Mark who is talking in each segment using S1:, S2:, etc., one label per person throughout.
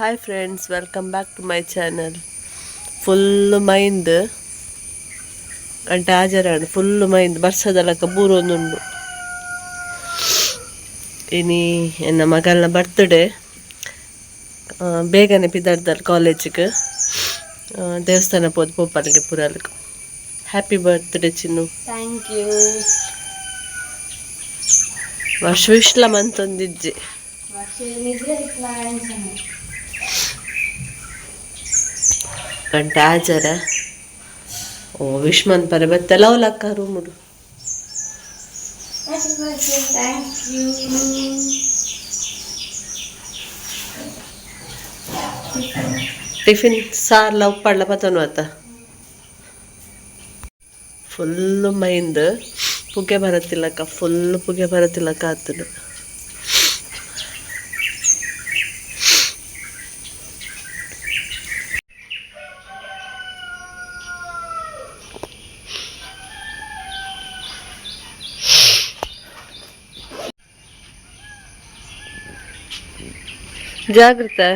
S1: Hi friends, welcome back to my channel. Full ಮೈಂದ್ ಗಂಟೆ ಹಾಜರಾണ് ಫುಲ್ ಮೈಂದ್ ಬರ್ಸದಲ್ಲಕ ಬೂರೊಂದುಂಡು. ಇನಿ ಎನ್ನ ಮಗಲ್ನ ಬರ್ತ್ಡೇ ಬೇಗನೆ ಪಿದಾಡ್ದಾರ್ ಕಾಲೇಜಿಗೆ ದೇವಸ್ಥಾನ ಪೋದು ಪೋಪರ್ಗೆ ಪುರಲ್ಕ್. Happy birthday Chinnu.
S2: Thank you.
S1: ವರ್ಷ ವಿಶ್ಲ ಮಂತೊಂದಿಜ್ಜಿ ಗಂಟೆ ಹಾಜರ ಓ ವಿಶ್ಮನ್ ಪರ ಬತ್ತೆಲ್ಲ ಅವಲಕ್ಕ ರೂಮುಡು.
S2: Thank you.
S1: ಟಿಫಿನ್ ಸಾರ್ಲ ಉಪ್ಪಡ್ಲ ಪತನು ಆತ ಫುಲ್ ಮೈಂದ್ ಪುಗೆ ಬರತ್ತಿಲ್ಲಕ್ಕ, ಫುಲ್ ಪುಗೆ ಬರತ್ತಿಲ್ಲಕ್ಕ ಆತನು. ಜಾಗ್ರತೆ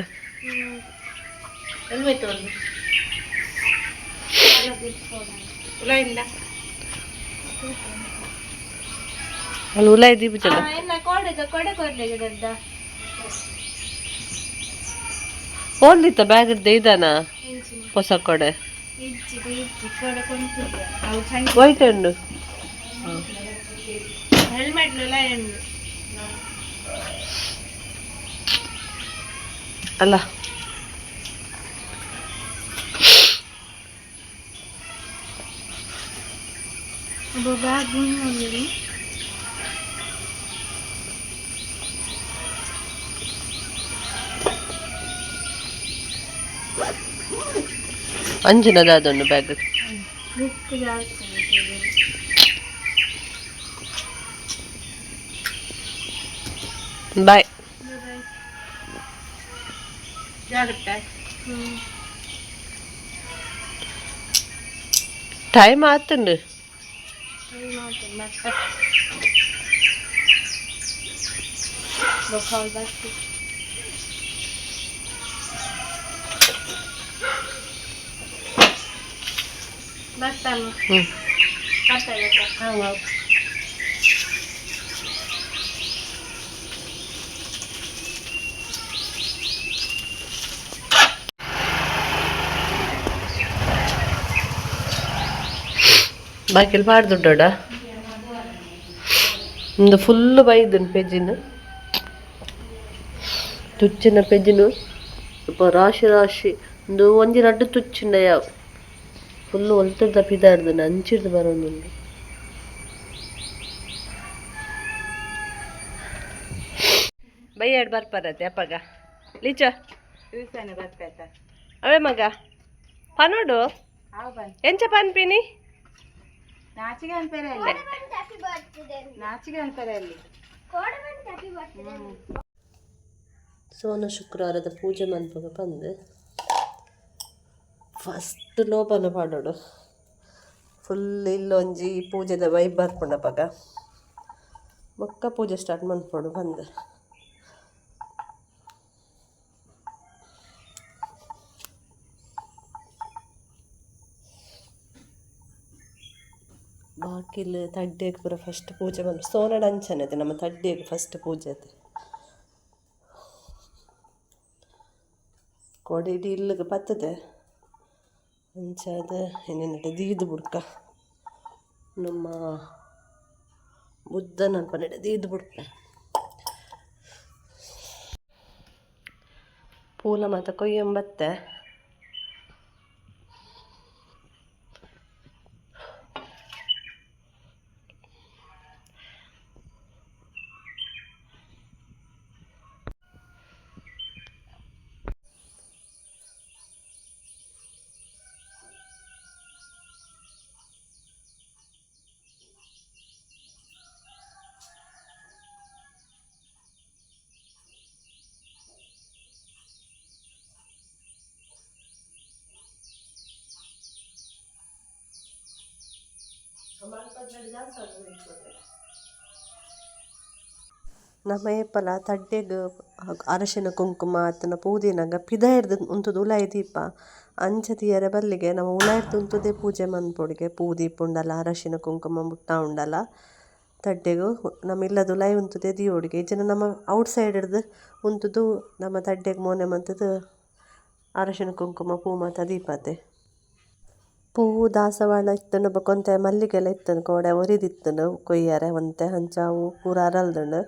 S1: ಅಲ್ಲಿ ಉಲ ಇದ್ದೀವಿ ಬಿಚ್ಚಲ್ಲ ಓದ್ಲಿತ್ತ ಬ್ಯಾಗ್ ಇದ್ದೆ ಇದಾನ ಹೊಸ ಕೊಡೆ ವೈಟ್ ಉಂಡು ಅಲ್ಲ ಅಂಜನದಾದೊಂದು ಬ್ಯಾಗ್. ಬಾಯ್. ಟೈಮ್ ಆತುಂಡು. ಬಾಕಿಲ್ ಪಾಡ್ದುಡ್ಡ ಒಂದು ಫುಲ್ ಬೈದನು ಪೆಜ್ಜಿನ ತುಚ್ಚಿನ ಪೆಜ್ಜಿನು ಸ್ವಲ್ಪ ರಾಶಿ ರಾಶಿ ಒಂದು ಒಂಜಿ ರಡ್ಡು ತುಚ್ಚಿಂಡ ಯಾವ ಫುಲ್ ಒಲ್ತದ ಪಿದಾಡ್ದು ಅಂಚಿಡ್ದು ಬರೋದುಂಡು. ಬೈಯಾಡ್ ಬರ್ಪಾರತ್ತೆ ಅಪ್ಪಗ ಲೀಚ ಅವೇ ಮಗ ಪನೋಡು ಎಂಚ ಪನ್ಪಿನಿ ಸೋನ ಶುಕ್ರವಾರದ ಪೂಜೆ ಮನ್ಪಗ ಬಂದು ಫಸ್ಟ್ ಲೋಪನ ಪಾಡೋಡು ಫುಲ್ ಇಲ್ಲೊಂಜಿ ಪೂಜೆದ ವೈಬ್ ಬರ್ಕೊಂಡಪ್ಪಾಗ ಬೊಕ್ಕ ಪೂಜೆ ಸ್ಟಾರ್ಟ್ ಮಾಡ್ಕೊಂಡು ಬಂದೆ. ಬಾಕಿಲ್ ತಡ್ಡೆಗೆ ಪೂರ ಫಸ್ಟ್ ಪೂಜೆ ಬಂದು ಸೋನಡ ಅಂಚನದೆ ನಮ್ಮ ತಡ್ಡೆಗೆ ಫಸ್ಟ್ ಪೂಜೆ ಅದೆ ಕೊಡೆ ಇಡೀ ಇಲ್ಲಿಗೆ ಪತ್ತದೆ ಅಂಚಾದ ಏನೇನಿದೆ ದೀದು ಬುಡ್ಕ ನಮ್ಮ ಬುದ್ಧನ ಅನ್ಪನ್ನಿಡೆ ದೀದು ಬುಡ್ಕ ಪೂಲ ಮಾತ ಕೊಯ್ಯಂಬತ್ತೆ ನಮ್ಮ ಏಪಲ ತಡ್ಡೆಗ್ ಅರಶಿನ ಕುಂಕುಮ ಅತ್ತನ ಪೂದಿನಗ ಪಿದ ಹಿಡ್ದು ಉಂತುದು ಉಲಾಯಿ ದೀಪ ಅಂಚ ತಿಯರೆ ಬಲ್ಲಿಗೆ ನಮ್ಮ ಉಲಾಯಿಡ್ ತುಂತುದೇ ಪೂಜೆ ಮನ್ಪೊಡಿಗೆ ಪೂದೀಪ ಉಂಡಲ ಅರಶಿನ ಕುಂಕುಮ ಬುಟ್ಟ ಉಂಡಲ ತಡ್ಡೆಗು ನಮ್ಮ ಇಲ್ಲದ ಉಲಾಯಿ ಉಂತುದೇ ದಿಯೋಡಿಗೆ ಈಜಿನ ನಮ್ಮ ಔಟ್ ಸೈಡ್ ಹಿಡ್ದು ಉಂತುದು ನಮ್ಮ ತಡ್ಡೆಗ್ ಮೋನೆ ಮಂತದ್ದು ಅರಶಿನ ಕುಂಕುಮ ಪೂ ಮಾತ ದೀಪತೆ ಪೂವು ದಾಸವಾಳ ಇತ್ತನು ಬೊಕೊಂತೆ ಮಲ್ಲಿಗೆಲ್ಲ ಇತ್ತನು ಕೋಡೆ ಒರಿದಿತ್ತನು ಕೊಯ್ಯಾರೆ ಒಂತೆ ಹಂಚಾವು ಪೂರ ಅರಲ್ದನು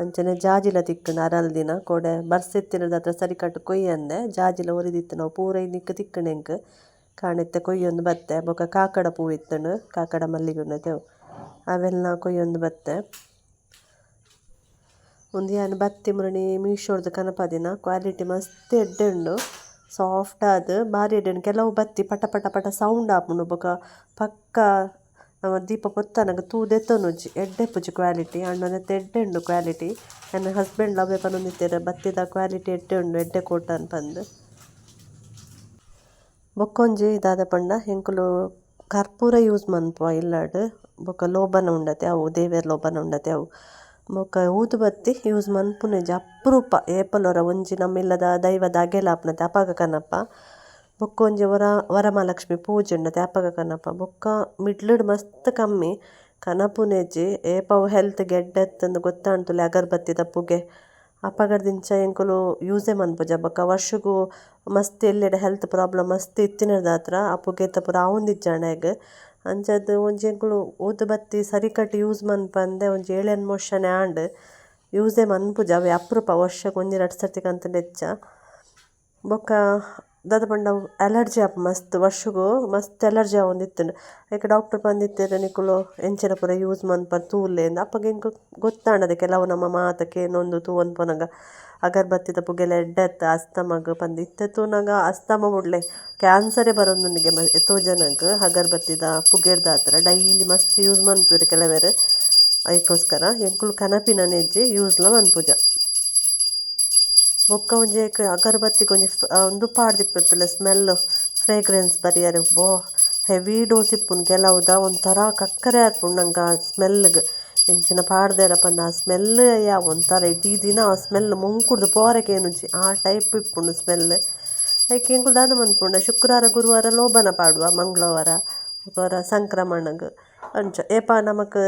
S1: ಅಂಚನೆ ಜಾಜಿಲ ತಿಕ್ಕಣ ಅರಲ್ದಿನ ಕೋಡೆ ಬರ್ಸೆತ್ತಿನದ ಹತ್ರ ಸರಿ ಕಟ್ಟು ಕೊಯ್ಯಂದೆ ಜಾಜಿಲ ಒರಿದಿತ್ತು ನಾವು ಪೂರ ಇನ್ನಿಕ್ಕ ತಿಕ್ಕಣೆಂಕ್ ಕಾಣೆತ್ತೆ ಕೊಯ್ಯೊಂದು ಬತ್ತೆ ಬೊಕ ಕಾಕಡ ಪೂ ಇತ್ತನು ಕಾಕಡ ಮಲ್ಲಿಗೆ ತೆವು ಅವೆಲ್ಲ ಕೊಯ್ಯೊಂದು ಬತ್ತೆ ಒಂದು ಯಾನು ಬತ್ತಿ ಮುರಣಿ ಮೀಶೋರ್ದು ಕನಪದಿನ ಕ್ವಾಲಿಟಿ ಮಸ್ತ್ ಎಡ್ಡೆ ಉಂಡು ಸಾಫ್ಟ್ ಆದ ಭಾರಿ ಎಡ್ಡೆ ಕೆಲವು ಬತ್ತಿ ಪಟ ಪಟ ಪಟ ಸೌಂಡ್ ಆಪುಂಡು ಬೊಕ ಪಕ್ಕ ನಮ್ಮ ದೀಪ ಪೊತ್ತನಗ ತೂದೆತ್ತೊನುಜ್ಜಿ ಎಡ್ಡೆ ಪುಜಿ ಕ್ವಾಲಿಟಿ ಅಣ್ಣನೆತ್ತ ಎಡ್ಡೆ ಉಂಡು ಕ್ವಾಲಿಟಿ ನನ್ನ ಹಸ್ಬೆಂಡ್ ಲವ್ವೆ ಪನ್ನೊಂದಿತ್ತೇರ ಬತ್ತಿದ ಕ್ವಾಲಿಟಿ ಎಡ್ಡೆ ಉಂಡು ಎಡ್ಡೆ ಕೋಟನ್ ಪಂದು ಬೊಕ್ಕೊಂಜಿ ಇದಾದ ಪಂಡ ಎಂಕುಲು ಕರ್ಪೂರ ಯೂಸ್ ಮನ್ಪುವ ಇಲ್ಲಾಡು ಬೊಕ ಲೋಬನ ಉಂಡತೆ ಅವು ದೇವೇರ್ ಲೋಬನ ಉಂಡತೆ ಅವು ಬೊಕ ಊದು ಬತ್ತಿ ಯೂಸ್ ಮನ್ಪುನೆಜಿ ಅಪರೂಪ ಏಪಲೊರ ಒಂಜಿ ನಮ್ಮಿಲ್ಲದ ದೈವದ ಅಗೆಲ ಆಪುನತೆ ಅಪಗ ಕನಪ ಬೊಕ್ಕ ಒಂಜಿ ವರಮಹಾಲಕ್ಷ್ಮಿ ಪೂಜೆ ಉಂಡತೆ ಅಪಗ ಕನಪ ಬೊಕ್ಕ ಮಿಡ್ಲುಡು ಮಸ್ತ್ ಕಮ್ಮಿ ಕನಪುನೆಜಿ ಏಪವು ಹೆಲ್ತ್ ಗೆಡ್ಡೆತ್ತಂದು ಗೊತ್ತಾಣ್ತುಲೆ ಅಗರ್ಬತ್ತಿದ ಪುಗೆ ಅಪಗಡ್ದಿಂಚ ಎಂಕುಲು ಯೂಸೇ ಮನ್ಪುಜ ಬೊಕ್ಕ ವರ್ಷಗೂ ಮಸ್ತ್ ಎಲ್ಲೆಡೆ ಹೆಲ್ತ್ ಪ್ರಾಬ್ಲಮ್ ಮಸ್ತ್ ಇತ್ತಿನದ ಹತ್ರ ಆ ಪುಗೆತ ಪೂರ ಆವುಂದಿಜ್ಜಾಣೆಗ್ ಅಂಚದ್ದು ಒಂಜಿ ಎಂಕುಲು ಊದು ಬತ್ತಿ ಸರಿ ಕಟ್ಟಿ ಯೂಸ್ ಮನ್ಪಂದೆ ಒಂಜಿ 7 ವರ್ಷನೆ ಆಂಡ್ ಯೂಸೇ ಮನ್ಪುಜ ಅವೆ ಅಪರೂಪ ವರ್ಷಕ್ಕೆ 1-2 ಸರ್ತಿ ಕಂತ ನೆಚ್ಚ ಬೊಕ್ಕ ದಾದ ಪಂಡ ಅಲರ್ಜಿ ಆಪು ಮಸ್ತ್ ವರ್ಷಗೂ ಮಸ್ತ್ ಅಲರ್ಜಿ ಆವೊಂದಿತ್ತುಂಡು ಐಕೆ ಡಾಕ್ಟರ್ ಬಂದಿತ್ತೇರ ನಿಕುಲು ಎಂಚಿನ ಪೂರ ಯೂಸ್ ಮನ್ಪರ್ ತೂಲೆಂದು ಅಪ್ಪಗೆ ಇಂಕು ಗೊತ್ತಾಂಡದೆ ಕೆಲವು ನಮ್ಮ ಮಾತಕ್ಕೆ ಏನೊಂದು ತೂ ಅನ್ಪೊನಗ ಅಗರ್ಬತ್ತಿದ ಪುಗೆಲ್ಲ ಎಡ್ಡೆತ್ತ ಅಸ್ತಮಗ್ ಪಂದು ಇತ್ತೆ ತೂನಗ ಅಸ್ತಮ ಬುಡ್ಲೆ ಕ್ಯಾನ್ಸರೇ ಬರೋಂದುಂಡಿಗೆ ಎತ್ತೋ ಜನಗ್ ಅಗರ್ಬತ್ತಿದ ಪುಗೆರ್ದ ಹತ್ರ ಡೈಲಿ ಮಸ್ತ್ ಯೂಸ್ ಮನ್ಪುವ್ರು ಕೆಲವೇರು ಅದಕ್ಕೋಸ್ಕರ ಎಂಕುಲು ಕನಪಿನ ನೆಜ್ಜಿ ಯೂಸ್ಲ ಮನ್ಪುಜ ಬೊಕ್ಕ ಒಂಜಿ ಅಗರಬತ್ತಿಗೆ ಒಂಜಿ ಒಂದು ಪಾಡ್ದಿಪ್ಪುತ್ತಲೆ ಸ್ಮೆಲ್ ಫ್ರೇಗ್ರೆನ್ಸ್ ಬರಿಯರೆ ಬೋ ಹೆವಿ ಡೋಸ್ ಇಪ್ಪುಂಡು ಕೆಲವುದ ಒಂಥರ ಕಕ್ಕರೆ ಆಡ್ಪುಂಡು ನಂಗೆ ಆ ಸ್ಮೆಲ್ಗೆ ಎಂಚಿನ ಪಾಡ್ದೇರ ಪಂದ ಆ ಸ್ಮೆಲ್ ಯಾವ ಒಂಥರ ಇಡೀ ದಿನ ಆ ಸ್ಮೆಲ್ ಮುಂಕುಡ್ದು ಪೋರಕ್ಕೆ ಏನುಜ್ಜಿ ಆ ಟೈಪ್ ಇಪ್ಪುಂಡು ಸ್ಮೆಲ್ ಅದಕ್ಕೆ ಎಂಕುಲು ದಾದ ಮನ್ಪುಂಡ ಶುಕ್ರವಾರ ಗುರುವಾರ ಲೋಬನ ಪಾಡುವ ಮಂಗಳವಾರ ಸಂಕ್ರಮಣಗ್ ಅಂಚ ಏಪ ನಮಕ್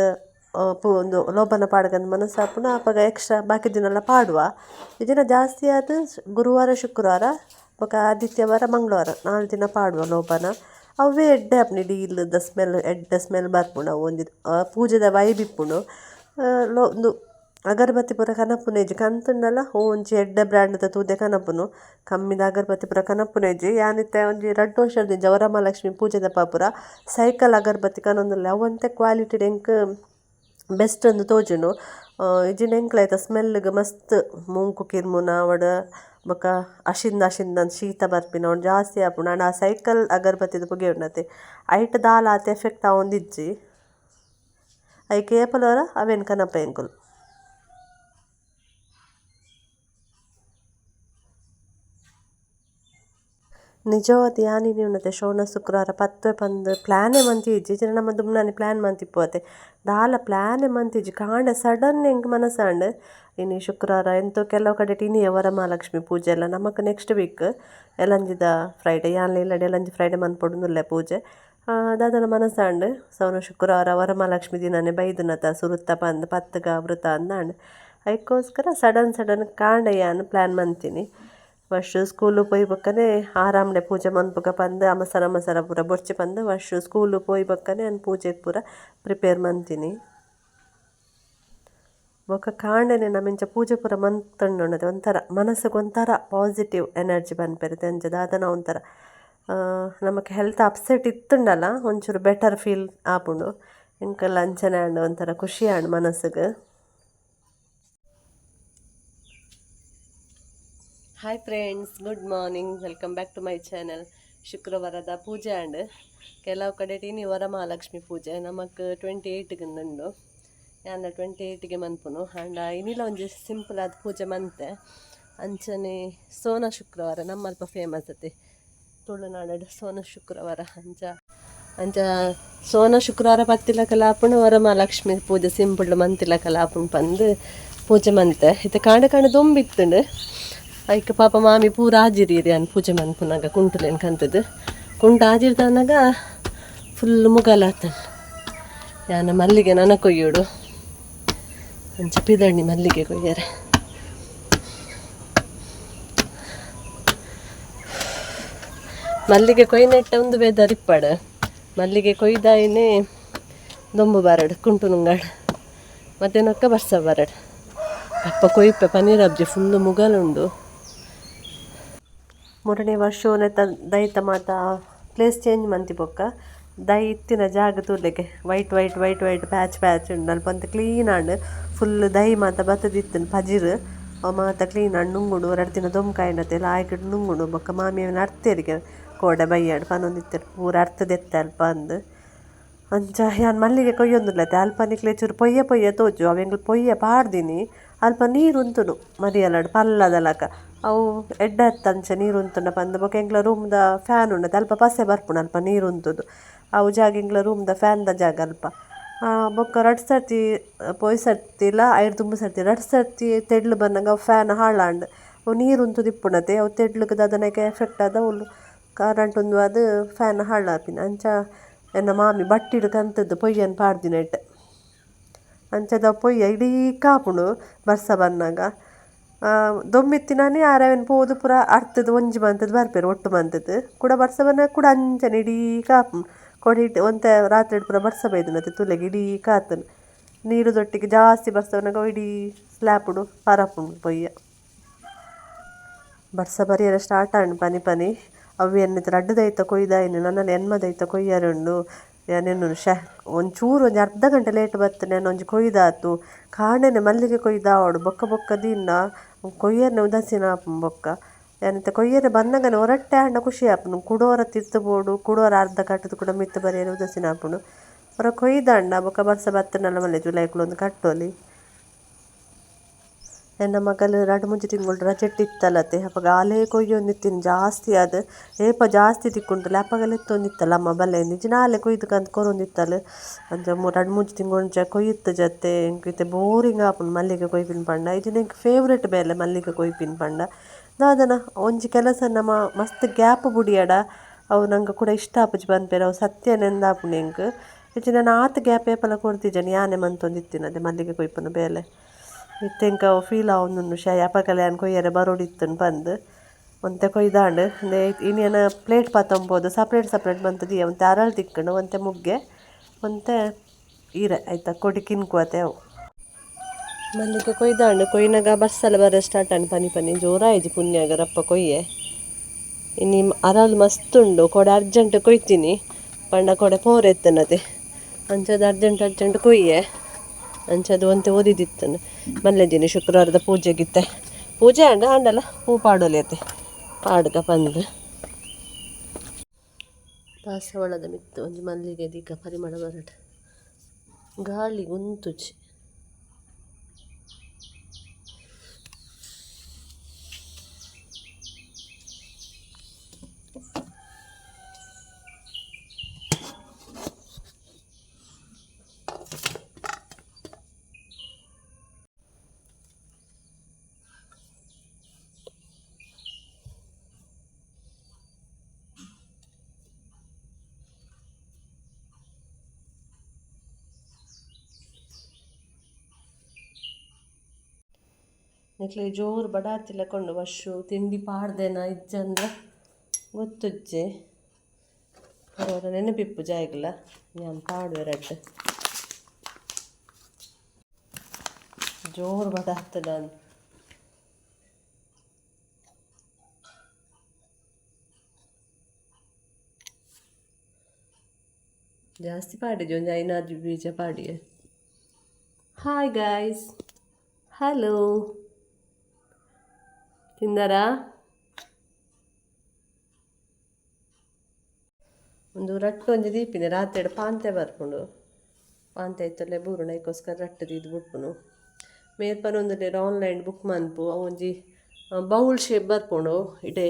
S1: ಒಂದು ಲೋಬನ ಪಾಡ್ಗಂದು ಮನಸ್ಸಾಪುನ ಅಪಗ ಎಕ್ಸ್ಟ್ರಾ ಬಾಕಿ ದಿನ ಪಾಡುವ ಈ ದಿನ ಜಾಸ್ತಿ ಆದ ಗುರುವಾರ ಶುಕ್ರವಾರ ಬೊಕ ಆದಿತ್ಯವಾರ ಮಂಗಳವಾರ 4 ದಿನ ಪಾಡುವ ಲೋಬನ ಅವೇ ಎಡ್ಡೆ ಆಪುಂಡು ಇಡೀ ಇಲ್ಲದ ಸ್ಮೆಲ್ ಎಡ್ಡೆ ಸ್ಮೆಲ್ ಬರ್ಪುಂಡು ಅವು ಒಂಜಿ ಪೂಜೆದ ವೈಬ್ ಇಪ್ಪುಂಡು ಒಂದು ಅಗರಬತ್ತಿ ಪೂರ ಕನಪುನೇಜಿ ಕಂತುಂಡಲ ಒಂಜಿ ಎಡ್ಡೆ ಬ್ರ್ಯಾಂಡ್ದ ತೂದೆ ಕನಪುನು ಕಮ್ಮಿದ ಅಗರಬತ್ತಿ ಪೂರ ಕನಪುನೇಜಿ ಯಾನಿತ್ತೆ ಒಂಜಿ 2 ವರ್ಷದಿಂದ ವರಮಹಾಲಕ್ಷ್ಮಿ ಪೂಜೆದ ಪಾಪುರ ಸೈಕಲ್ ಅಗರಬತ್ತಿ ಕನೊಂದುಲ್ಲೆ ಅವಂತೆ ಕ್ವಾಲಿಟಿ ಎಂಕ್ ಬೆಸ್ಟ್ ಅಂದು ತೋಜುನು ಇಜಿನ ಎಂಕ್ಲೈತ ಸ್ಮೆಲ್ಗೆ ಮಸ್ತ್ ಮುಂಕು ಕಿರ್ಮುನ ಅವಡ ಬೊಕ ಅಶಿಂದ ಶೀತ ಬರ್ಪಿನ ಅವನು ಜಾಸ್ತಿ ಆಪುಂಡು ಆಂಡ ಆ ಸೈಕಲ್ ಅಗರಬತ್ತಿದ ಪುಗೆ ಉಂಡತೆ ಐಟ್ ದಾಲ ಆತ ಎಫೆಕ್ಟ್ ಆವೊಂದಿಜ್ಜಿ ಐಕೆ ಏಪಲವರ ಅವೇನು ಕನಪ ಎಂಕುಲು ನಿಜವಾದ ಯಾನಿನಿ ಉನ್ನತೆ ಶೋನ ಶುಕ್ರವಾರ ಪತ್ವೆ ಪಂದು ಪ್ಲ್ಯಾನೇ ಮಂತಿಜ್ಜಿ ಇಜಿನ ನಮ್ಮ ದುಮ್ನಾನಿ ಪ್ಲ್ಯಾನ್ ಮಂತಿಪ್ಪೋತೆ ದಾಲ ಪ್ಲ್ಯಾನೇ ಮಂತಿಜ್ಜಿ ಕಾಂಡೆ ಸಡನ್ ಎಂಕ್ ಮನಸ್ಸಾಂಡ್ ಇನ್ನು ಶುಕ್ರವಾರ ಎಂತೋ ಕೆಲವು ಕಡೆ ಇನಿಯ ವರಮಹಾಲಕ್ಷ್ಮಿ ಪೂಜೆ ಎಲ್ಲ ನಮಕ್ ನೆಕ್ಸ್ಟ್ ವೀಕ್ ಎಲಂಜಿದ ಫ್ರೈಡೆ ಯಾನ್ಲ ಇಲ್ಲಡೆ ಎಲಂಜಿ ಫ್ರೈಡೆ ಮನ್ಪೊಡುಂದುಲ್ಲೆ ಪೂಜೆ ದಾದನ ಮನಸ್ಸಾಂಡ್ ಸೌನ ಶುಕ್ರವಾರ ವರಮಹಾಲಕ್ಷ್ಮಿ ದಿನನೇ ಬೈದುನತ ಸುರುತ್ತ ಪಂದು ಪತ್ತಗ ವೃತ ಅಂದಾಂಡ್ ಅದಕ್ಕೋಸ್ಕರ ಸಡನ್ ಕಾಂಡೆ ಯಾನು ಪ್ಲ್ಯಾನ್ ಮಂತೀನಿ ವರ್ಷ ಸ್ಕೂಲು ಪೋಯಿ ಬಕ್ಕನೆ ಆರಾಮ್ಡೆ ಪೂಜೆ ಮನ್ಪುಗ ಪಂದು ಅಮಸರ ಪೂರ ಬೊರ್ಚಿ ಪಂದು ವರ್ಷ ಸ್ಕೂಲು ಪೋಯಿ ಬಕ್ಕನೆ ನಾನು ಪೂಜೆಗೆ ಪೂರ ಪ್ರಿಪೇರ್ ಮಂತೀನಿ ಬೊಕ ಕಾಂಡೆನೆ ನಮಿಂಚ ಪೂಜೆ ಪೂರ ಮಂತೊಂಡುಂಡತೆ ಒಂಥರ ಮನಸ್ಸಿಗೆ ಒಂಥರ ಪಾಸಿಟಿವ್ ಎನರ್ಜಿ ಬಂದ್ಪೆರುತ್ತೆ ಅಂಚ ದಾದನ ಒಂಥರ ನಮಗೆ ಹೆಲ್ತ್ ಅಪ್ಸೆಟ್ ಇತ್ತುಂಡಲ್ಲ ಒಂಚೂರು ಬೆಟರ್ ಫೀಲ್ ಆಪುಂಡು ಎಂಕಲ್ಲ ಅಂಚನೆ ಆಂಡ್ ಒಂಥರ ಖುಷಿ ಆಂಡ್ ಮನಸ್ಸಿಗೆ hi friends, good morning, welcome back to my channel. ಶುಕ್ರವಾರದ ಪೂಜೆ ಆಂಡ್ ಕೆಲವು ಕಡೆ ಟೀನಿ ವರಮಹಾಲಕ್ಷ್ಮಿ ಪೂಜೆ ನಮಕ್ 28ಗೆ ಉಂಡು ಯಾನ 28ಗೆ ಮನ್ಪುನು ಆಂಡ ಇನ್ನಿಲ್ಲ ಒಂಜಿ ಸಿಂಪಲ್ ಆದ ಪೂಜೆ ಮಂತೆ ಅಂಚನೆ ಸೋನ ಶುಕ್ರವಾರ ನಮ್ಮಲ್ಪ ಫೇಮಸ್ ಅತೆ ತುಳುನಾಡು ಸೋನ ಶುಕ್ರವಾರ ಅಂಚ ಸೋನ ಶುಕ್ರವಾರ ಪತ್ತಿಲ ಕಲಾಪುಂಡು ವರಮಹಾಲಕ್ಷ್ಮಿ ಪೂಜೆ ಸಿಂಪಲ್ ಮಂತಿಲ ಕಲಾಪುಂಡು ಪಂದು ಪೂಜೆ ಮಂತೆ ಇತ್ತೆ ಕಾಂಡ ಕಾಂಡ ದೊಂಬಿತ್ತುಂಡು ಐಕ್ ಪಾಪ ಮಾಮಿ ಪೂರ ಆಜಿರಿ ಅನ್ ಪೂಜೆ ಮನ್ಪುನಾಗ ಕುಂಟುಲೇನು ಕಂತದ್ದು ಕುಂಟ ಆಜಿರ್ತಾನಾಗ ಫುಲ್ ಮುಗಲಾತನ್ ಯಾನ ಮಲ್ಲಿಗೆ ನನ ಕೊಯ್ಯೋಡು ಅಂಚ ಪಿದಣ್ಣಿ ಮಲ್ಲಿಗೆ ಕೊಯ್ಯಾರೆ ಮಲ್ಲಿಗೆ ಕೊಯ್ನೆಟ್ಟ ಒಂದು ವೆದರ್ ಇಪ್ಪಡ ಮಲ್ಲಿಗೆ ಕೊಯ್ದಾಯಿನೇ ದೊಂಬು ಬಾರಡು ಕುಂಟು ನುಂಗಾಡು ಮತ್ತೆ ನೊಕ್ಕ ಬರ್ಸ ಬಾರಡು ಅಪ್ಪ ಕೊಯ್ಪೆ ಪನ್ನೀರ್ ಅಬ್ಜಿ ಫುಲ್ಲು ಮುಗಲುಂಡು 3ನೇ ವರ್ಷವೇ ದೈತ ಮಾತ ಪ್ಲೇಸ್ ಚೇಂಜ್ ಮಂತಿ ಬೊಕ್ಕ ದೈ ಇತ್ತಿನ ಜಾಗ ತೂರ್ಲೆಗೆ ವೈಟ್ ಪ್ಯಾಚ್ ಉಂಡು ಅಲ್ಪ ಅಂತ ಕ್ಲೀನ್ ಆಂಡ್ ಫುಲ್ ದೈ ಮಾತ ಬತ್ತದಿತ್ತು ಪಜಿರು ಅವ ಮಾತ ಕ್ಲೀನ್ ಆಂಡ್ ನುಂಗುಡು 2 ದಿನ ದೊಂಕಾಯಿನತೆ ಲಾಯ್ಕಿಟ್ಟು ನುಂಗುಡು ಬೊಕ್ಕ ಮಾಮಿಯವನ ಅರ್ಥೇರಿಗೆ ಕೋಡೆ ಬೈಯಾಡು ಪನ್ನೊಂದಿತ್ತರು ಪೂರ ಅರ್ಥದೆತ್ತೆ ಅಲ್ಪ ಅಂದು ಅಂಚ ಯಾನ್ ಮಲ್ಲಿಗೆ ಕೊಯ್ಯೊಂದುಲ್ಲತೆ ಅಲ್ಪ ನಿಕ್ಲೆ ಚೂರು ಪೊಯ್ಯ ತೋಜು ಅವೆಂಗ್ಲು ಪೊಯ್ಯ ಪಾಡ್ದಿನಿ ಅಲ್ಪ ನೀರು ಉಂತುನು ಮರಿಯಲಾಡು ಪಲ್ಲದಲಕ ಅವು ಎಡ್ಡ ಅಂಚ ನೀರು ಉಂತುಂಡ ಪಂದು ಬೊಕ ಎಂಗ್ಲ ರೂಮ್ದ ಫ್ಯಾನ್ ಉಂಡತೆ ಅಲ್ಪ ಪಸೆ ಬರ್ಪುಣ ಅಲ್ಪ ನೀರು ಉಂತುದು ಅವು ಜಾಗ ಎಂಗ್ಲ ರೂಮ್ದ ಫ್ಯಾನ್ದ ಜಾಗ ಅಲ್ಪ ಬೊಕ್ಕ 2 ಸರ್ತಿ ಪೊಯ್ ಸರ್ತಿಲ 5 ತುಂಬು ಸರ್ತಿ 2 ಸರ್ತಿ ತೆಡ್ಲು ಬಂದಂಗ ಅವು ಫ್ಯಾನ್ ಹಾಳಾಂಡ್ ಅವು ನೀರು ಉಂತುದು ಇಪ್ಪುಣತೆ ಅವು ತೆಡ್ಲುಗ್ ದಾದನಕ್ಕೆ ಎಫೆಕ್ಟ್ ಆದ ಅವಳು ಕರೆಂಟ್ ಒಂದು ಅದು ಫ್ಯಾನ್ ಹಾಳಾಪಿನ ಅಂಚ ಎನ್ನ ಮಾಮಿ ಬಟ್ಟಿಡು ಕಂತದ್ದು ಪೊಯ್ಯನ್ ಪಾಡ್ದಿನೆಟ್ ಅಂಚದ ಪೊಯ್ಯ ಇಡೀ ಕಾಪುಂಡು ಬರ್ಸ ಬನ್ನಾಗ ದೊಮ್ಮಿತ್ತಿನಾನೆ ಆರವೆನ್ ಪೋದು ಪೂರ ಅರ್ಥದ ಒಂಜಿ ಮಂತದ್ದು ಬರ್ಪೇರು ಒಟ್ಟು ಮಂತದ್ದು ಕೂಡ ಬರ್ಸ ಬನ್ನಾಗ ಕೂಡ ಅಂಚನೆ ಇಡೀ ಕಾಪು ಕೊಡಿ ಒಂತೆ ರಾತ್ರಿ ಪೂರ ಬರ್ಸ ಬೈದನತ್ತೆ ತುಲೆಗೆ ಇಡೀ ಕಾತನು ನೀರು ದೊಟ್ಟಿಗೆ ಜಾಸ್ತಿ ಬರ್ಸ ಬನ್ನಾಗ ಇಡೀ ಸ್ಲ್ಯಾಪುಡು ಪರಪುಂಡು ಪೊಯ್ಯ ಬರ್ಸ ಬರಿಯರ ಸ್ಟಾರ್ಟ್ ಆಂಡು ಪನಿ ಅವು ಎನ್ನಿತ್ತು 2 ದೈತ ಕೊಯ್ದಾಯಿನಿ ನನ್ನನ್ನು ಎನ್ಮದೈತ ಕೊಯ್ಯಾರುಂಡು ನೆನ್ನು ಒಂಚೂರು ಒಂದು ಅರ್ಧ ಗಂಟೆ ಲೇಟ್ ಬರ್ತನೆ ನಾನು ಒಂಜಿ ಕೊಯ್ದಾತು ಕಾಣೆನೆ ಮಲ್ಲಿಗೆ ಕೊಯ್ದಾವಡು ಬೊಕ್ಕ ದಿನ ಕೊಯ್ಯರ್ನೆ ಉದಾಸೀನ ಆಪುನ್ ಬೊಕ್ಕ ಏನಿತ್ತ ಕೊಯ್ಯರೆ ಬಂದಾಗನೆ ಹೊರಟ್ಟೆ ಹಣ್ಣ ಖುಷಿ ಆಪುನು ಕುಡೋರ ತಿರ್ತಬೋಡು ಕುಡೋರ ಅರ್ಧ ಕಟ್ಟದು ಕೂಡ ಮಿತ್ತು ಬರೆಯರೆ ಉದಾಸೀನ ಆಪುನು ಹೊರ ಕೊಯ್ದಾಂಡ ಬೊಕ್ಕ ಬರ್ಸ ಬತ್ತನಲ್ಲ ಮಲ್ಲೆ ಜುಲೈಕ್ಲು ಒಂದು ಕಟ್ಟೋಲಿ ನನ್ನ ಮಗಲು 2-3 ತಿಂಗಳು ರಜೆ ಇತ್ತಲ್ಲತ್ತೆ ಅಪ್ಪಾಗ ಆಲೇ ಕೊಯ್ಯೊಂದಿತ್ತಿನ ಜಾಸ್ತಿ ಅದು ಏಪ ಜಾಸ್ತಿ ತಿಕ್ಕೊಂಡಲ್ಲ ಅಪ್ಪಗೆಲ್ಲ ಎತ್ತೊಂದಿತ್ತಲ್ಲ ಅಮ್ಮ ಬಲ್ಲೆ ನಿಜನಾಲೆ ಕೊಯ್ದುಕಂತ ಕೊರೊಂದಿತ್ತಲ್ಲ ಅಂಚ 2-3 ತಿಂಗಳು ಕೊಯ್ಯುತ್ತ ಜತ್ತೆ ಎಂಕಿತ್ತೆ ಬೋರಿಂಗ್ ಆಪುಂಡು ಮಲ್ಲಿಗೆ ಕೊಯ್ಪಿನ ಪಂಡ ಇದು ನಂಗೆ ಫೇವ್ರೆಟ್ ಬೇಲೆ ಮಲ್ಲಿಗೆ ಕೊಯ್ಪಿನ ಪಂಡ ದಾದನ ಒಂಜಿ ಕೆಲಸ ನಮ್ಮ ಮಸ್ತ್ ಗ್ಯಾಪ್ ಬುಡಿಯಡ ಅವು ನಂಗೆ ಕೂಡ ಇಷ್ಟ ಆಪುಜಿ ಬಂದ್ಪೇರು ಅವು ಸತ್ಯ ನೆಂದಾಪುಂಡು ಎಂಕ್ ಹೆಚ್ಚು ನಾನು ಆತ ಗ್ಯಾಪ್ ಏಪಲ ಕೊಡ್ತಿದ್ದೇನೆ ಯಾನೆ ಮಂತೊಂದಿತ್ತಿನದೆ ಮಲ್ಲಿಗೆ ಕೊಯ್ಪನ ಬೇಲೆ ಇತ್ತೆಂಕ ಫೀಲ್ ಆವೊಂದುಂಡು ಅಪಕಲೆ ಅನ್ ಕೊಯ್ಯರೆ ಬರೋಡಿತ್ತುಂಡು ಬಂದು ಒಂತೆ ಕೊಯ್ದಾಂಡು ಇನ್ನೇನು ಪ್ಲೇಟ್ ಪಾತೊಂಬೋದು ಸಪ್ರೇಟ್ ಬಂತದಿಯ ಒಂತೆ ಅರಳು ತಿಕ್ಕಂಡು ಒಂತೆ ಮುಗ್ಗೆ ಒಂತೆ ಈರೆ ಆಯ್ತಾ ಕೊಡಿ ಕಿನ್ಕುವತೆ ಅವು ಮಲ್ಲಿಗೆ ಕೊಯ್ದಾಂಡು ಕೊಯ್ನಾಗ ಬರ್ಸಲ ಬರ ಸ್ಟಾರ್ಟ್ ಆಂಡು ಪನಿ ಜೋರಾಯ್ಜಿ ಪುಣ್ಯಾಗ ರಪ್ಪ ಕೊಯ್ಯೆ ಇನ್ನು ಅರಳು ಮಸ್ತ್ ಉಂಡು ಕೊಡೆ ಅರ್ಜೆಂಟ್ ಕೊಯ್ತೀನಿ ಪಂಡ ಕೊಡೆ ಪೋರ್ ಎತ್ತನದೆ ಅಂಚದು ಅರ್ಜೆಂಟ್ ಕೊಯ್ಯೆ ಅಂಚದು ಒಂತೆ ಓದಿದಿತ್ತನು ಮಲ್ಲೆದಿನ ಶುಕ್ರವಾರದ ಪೂಜೆಗಿತ್ತೆ ಪೂಜೆ ಆಂಡಲ್ಲ ಹೂ ಪಾಡೋಲಿಯತ್ತೆ ಪಾಡ್ಗ ಬಂದು ದಾಸವಾಳದ ಮಿತ್ತು ಒಂಜಿ ಮಲ್ಲಿಗೆ ದೀಕ ಪರಿಮಳ ಬರಟ ಗಾಳಿ ಗುಂತುಚಿ ನೆಕ್ಲೆ ಜೋರು ಬಡಾತಿಲಕೊಂಡು ವರ್ಷು ತಿಂಡಿ ಪಾಡ್ದೇನ ಇಜ್ಜಂದ್ರೆ ಗೊತ್ತುಜ್ಜೆ ಅವರ ನೆನಪಿಪ್ಪು ಜಾಯ್ಗಲ ನಾನು ಪಾಡುವೆ ರಡ್ಡು ಜೋರು ಬಡಾತ ನಾನು ಜಾಸ್ತಿ ಪಾಡಿದೆ ಒಂದು 5-6 ಬೀಜ ಪಾಡಿಯೆ ಹಾಯ್ ಗಾಯ್ಸ್ ಹಲೋ ತಿಂದಾರಾ ಒಂದು ರಟ್ಟು ಒಂಜಿ ದೀಪಿದೆ ರಾತ್ರಿ ಪಾಂತೆ ಬರ್ಪುಂಡು ಪಾಂತೆ ಇತ್ತಲೆ ಬೂರು ನೈಕೋಸ್ಕರ ರಟ್ಟು ದೀದು ಬಿಟ್ಪುನು ಮೇರ್ಪನ ಒಂದು ಆನ್ಲೈನ್ ಬುಕ್ ಮನ್ಪು ಒಂಜಿ ಬೌಲ್ ಶೇಪ್ ಬರ್ಪುಂಡು ಇಡೆ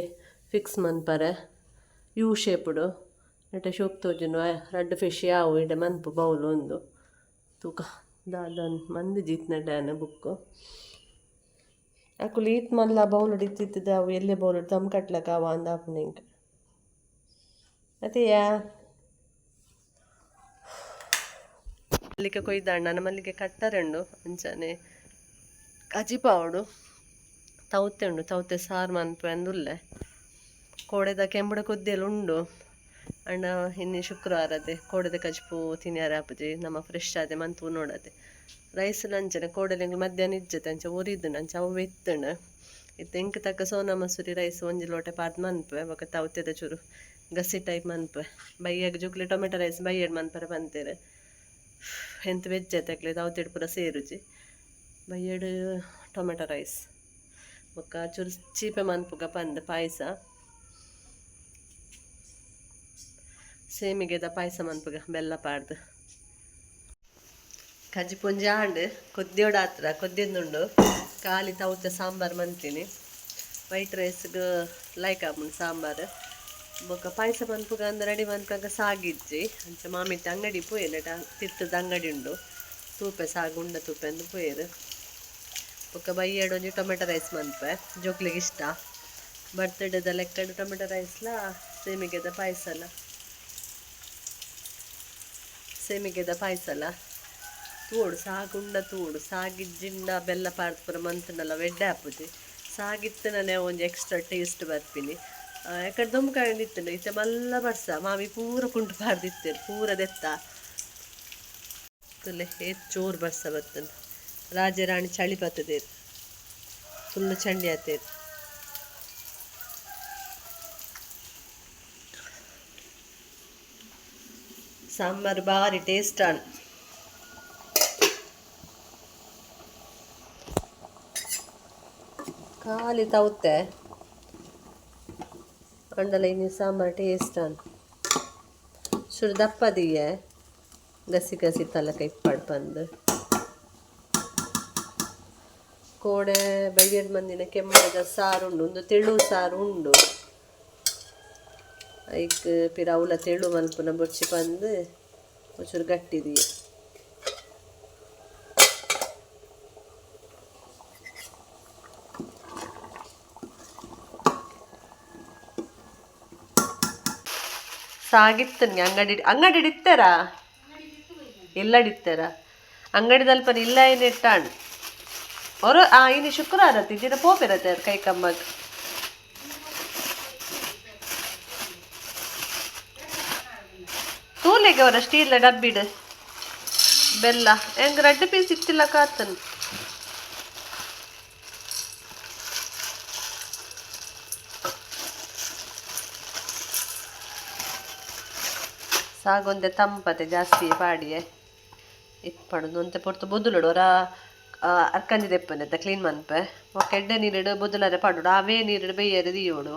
S1: ಫಿಕ್ಸ್ ಮನ್ಪರೆ ಯು ಶೇಪ್ಡು ಇಡೆ ಶೋಪ್ ತೋಜುನು ರಡ್ಡು ಫಿಶ್ ಯಾವು ಇಡೆ ಮನ್ಪು ಬೌಲ್ ಒಂದು ತೂಕ ದಾದನ್ ಮಂದಿ ಜೀತ್ನ ಡ್ಯಾನ್ ಬುಕ್ಕು ಅಕುಲು ಈತ್ ಮಲ್ಲ ಬೌಲ್ ಇತ್ತಿತ್ತಿದ್ದ ಅವು ಎಲ್ಲೇ ಬೌಲ್ ದಮ್ ಕಟ್ಲಕ್ಕ ಅವ ಅಂದ ನಿಂಕ ಅತೆಯಾ ಮಲ್ಲಿಗೆ ಕೊಯ್ದಾಂಡ ನನ್ನ ಮಲ್ಲಿಗೆ ಕಟ್ಟರೆಂಡು ಅಂಚಾನೆ ಕಜಿಪಾವಡು ತೌತೆ ಸಾರು ಮನ್ಪೆ ಅಂದುಲ್ಲೆ ಕೋಡೆದ ಕೆಂಬುಡ ಕೊದ್ದೆಲು ಉಂಡು ಅಂಡ ಇನ್ನಿ ಶುಕ್ರವಾರದೆ ಕೋಡೆದ ಕಜ್ಪು ತಿನ್ಯಾರ ಆಪುಜಿ ನಮ್ಮ ಫ್ರೆಶ್ ಆದೆ ಮಂತು ನೋಡದೆ ರೈಸ್ ನಂಚನೆ ಕೋಡೆಲೆಂಗ್ ಮಧ್ಯಾಹ್ನ ಇಜ್ಜತೆ ಅಂಚ ಉರಿದು ಅಂಚ ಅವು ಎತ್ತಣ ಇತ್ತು ಎಂಕ್ ತಕ್ಕ ಸೋನಾ ಮಸೂರಿ ರೈಸ್ ಒಂಜಿ ಲೋಟೆ ಪಾತ್ ಮನ್ಪೆ ಬೊಕ ತೌತೆದ ಚೂರು ಗಸಿ ಟೈಪ್ ಮನ್ಪೆ ಬೈಯಾಗ ಜುಕ್ಲಿ ಟೊಮೆಟೊ ರೈಸ್ ಬೈಯಡ್ ಮನ್ಪರೆ ಬಂತೇರೆ ಎಂತ ವೆಜ್ ತಕ್ಲೆ ತೌತೆಡ್ ಪೂರ ಸೇರುಜಿ ಬೈಯಡ್ ಟೊಮೆಟೊ ರೈಸ್ ಬೊಕ ಚೂರು ಚೀಪೆ ಮನ್ಪುಗ ಪಂದ್ ಪಾಯಸ ಸೇಮಿಗೆದ ಪಾಯಸ ಮನ್ಪುಗ ಬೆಲ್ಲ ಪಾಡ್ದು ಕಜ್ಜಿ ಪುಂಜಿ ಆಂಡ್ ಕೊದ್ದಿಯೋಡ ಹತ್ರ ಕೊದ್ದಿಂದುಂಡು ಖಾಲಿ ತೌತೆ ಸಾಂಬಾರು ಮಂತೀನಿ ವೈಟ್ ರೈಸ್ಗೆ ಲೈಕ್ ಆಪುಂಡು ಸಾಂಬಾರು ಬೊಕ ಪಾಯಸ ಮನ್ಪುಗ ಅಂದ ರೆಡಿ ಮನ್ಪುಗ ಸಾಗಿಜ್ಜಿ ಅಂಚ ಮಾಮಿತ್ತೆ ಅಂಗಡಿ ಪೋಯೆರ್ ತಿರ್ತದ ಅಂಗಡಿ ಉಂಡು ತೂಪೆ ಸಾಗು ಉಂಡ ತೂಪೆ ಅಂದು ಪೋಯೆರ್ ಬೊಕ ಬೈಯಡ್ ಒಂಜಿ ಟೊಮೆಟೊ ರೈಸ್ ಮನ್ಪೆ ಜೋಕ್ಲಿಗೆ ಇಷ್ಟ ಬರ್ತ್ಡೇದ ಲೆಕ್ಕಡ್ ಟೊಮೆಟೊ ರೈಸ್ಲ ಸೇಮಿಗೆದ ಪಾಯಸಲ ತೂಡು ಸಾಗುಂಡ ತೂಡು ಸಾಗಿಜ್ಜಿಂಡ ಬೆಲ್ಲ ಪಾಡ್ಪುರ ಮಂತನಲ್ಲ ವೆಡ್ಡೆ ಆಪುಜಿ ಸಾಗಿತ್ತನೇ ಒಂಜಿ ಎಕ್ಸ್ಟ್ರಾ ಟೇಸ್ಟ್ ಬರ್ಪಿನಿ ಯಾಕಡೆ ದೊಂಬುಕಾಂಡಿತ್ತೇನೆ ಇತ್ತೆ ಮಲ್ಲ ಬರ್ಸ ಮಾಮಿ ಪೂರ ಕುಂಟು ಪಾಡ್ದಿತ್ತೇನೆ ಪೂರ ದೆತ್ತ ತುಲೆ ಚೋರು ಬರ್ಸ ಬರ್ತನ ರಾಜೆ ರಾಣಿ ಚಳಿ ಬರ್ತದೇರು ಫುಲ್ಲು ಚಂಡಿ ಆತೇರು ಸಾಂಬಾರು ಭಾರಿ ಟೇಸ್ಟ್ ಆನ್ ಖಾಲಿ ತೌತೆ ಅಂಡಲ ಇನ್ನು ಸಾಂಬಾರು ಟೇಸ್ಟ್ ಆನ್ ಚೂರು ದಪ್ಪದಿಯೆ ಗಸಿ ತಲಕ ಇಪ್ಪಾಡು ಬಂದು ಕೋಡೆ ಬೈಯಡ್ ಮಂದಿನ ಕೆಮ್ಮದ ಸಾರು ಉಂಡು ಒಂದು ತೆಳು ಸಾರು ಉಂಡು ಐಕ್ ಪಿರ ಅವಲ ತೆಳು ಮಲ್ಪುನ ಬೊಚ್ಚಿ ಬಂದು ಒಂಚೂರು ಗಟ್ಟಿದಿಯೆ ಸಾಗಿತ್ತನ್ಗೆ ಅಂಗಡಿ ಇಡ್ತಾರಾ ಎಲ್ಲ ಇಡ್ತಾರ ಅಂಗಡಿ ದಲ್ಪನ ಇಲ್ಲ ಏನು ಇಟ್ಟಾಣ್ ಅವರು ಇನ್ನು ಶುಕ್ರವಾರ ತಿಂದಿನ ಪೋಪಿರತ್ತೆ ಕೈ ಕಮ್ಮಗ್ ತೂಲೆಗೆ ಅವರ ಸ್ಟೀಲ್ ಡಬ್ಬಿಡ್ ಬೆಲ್ಲ ಹೆಂಗ್ ರೆಡ್ ಪೀಸ್ ಇತ್ತಿಲ್ಲ ಕಾತನ್ ಸಾಗೊಂದೆ ತಂಪತೆ ಜಾಸ್ತಿ ಪಾಡಿಯೆ ಇಪ್ಪಡು ಒಂತೆ ಪೊರ್ತು ಬೊದುಲಡು ಅವರ ಅರ್ಕಂಜಿ ದೆಪ್ಪನೆ ಕ್ಲೀನ್ ಮನ್ಪೆ ಎಡ್ಡೆ ನೀರಿಡು ಬೊದುಲರೆ ಪಡುಡು ಅವೇ ನೀರಿಡು ಬೇಯರೆ ದಿಯೋಡು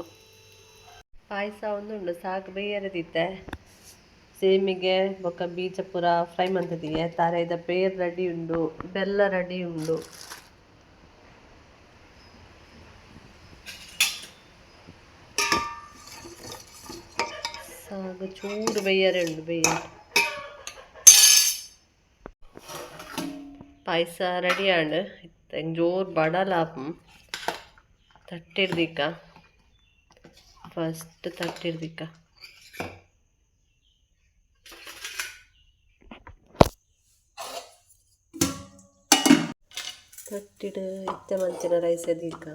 S1: ಪಾಯಸ ಒಂದುಂಡು ಸಾಕು ಬೇಯರೆ ದಿತ್ತೆ ಸೇಮಿಗೆ ಬೊಕ್ಕ ಬೀಜ ಪೂರ ಫ್ರೈ ಮಂತದಿಯೆ ತಾರೆದ ಬೇರ್ ರೆಡಿ ಉಂಡು ಬೆಲ್ಲ ರೆಡಿ ಉಂಡು ಸಾಗು ಚೂರು ಬೇಯರೆ ಉಂಡು ಪಾಯಸ ರೆಡಿ ಆಂಡ್ ಜೋರು ಬಡಲಾಪು ತಟ್ಟಿಡ್ದಿಕ್ಕ ಫಸ್ಟ್ ತಟ್ಟಿಡ್ದಿಕ್ಕ ತಟ್ಟಿಡು ಇತ್ತೆ ಮಂಚಿನ ರೈಸ್ ಎದಿಕ್ಕ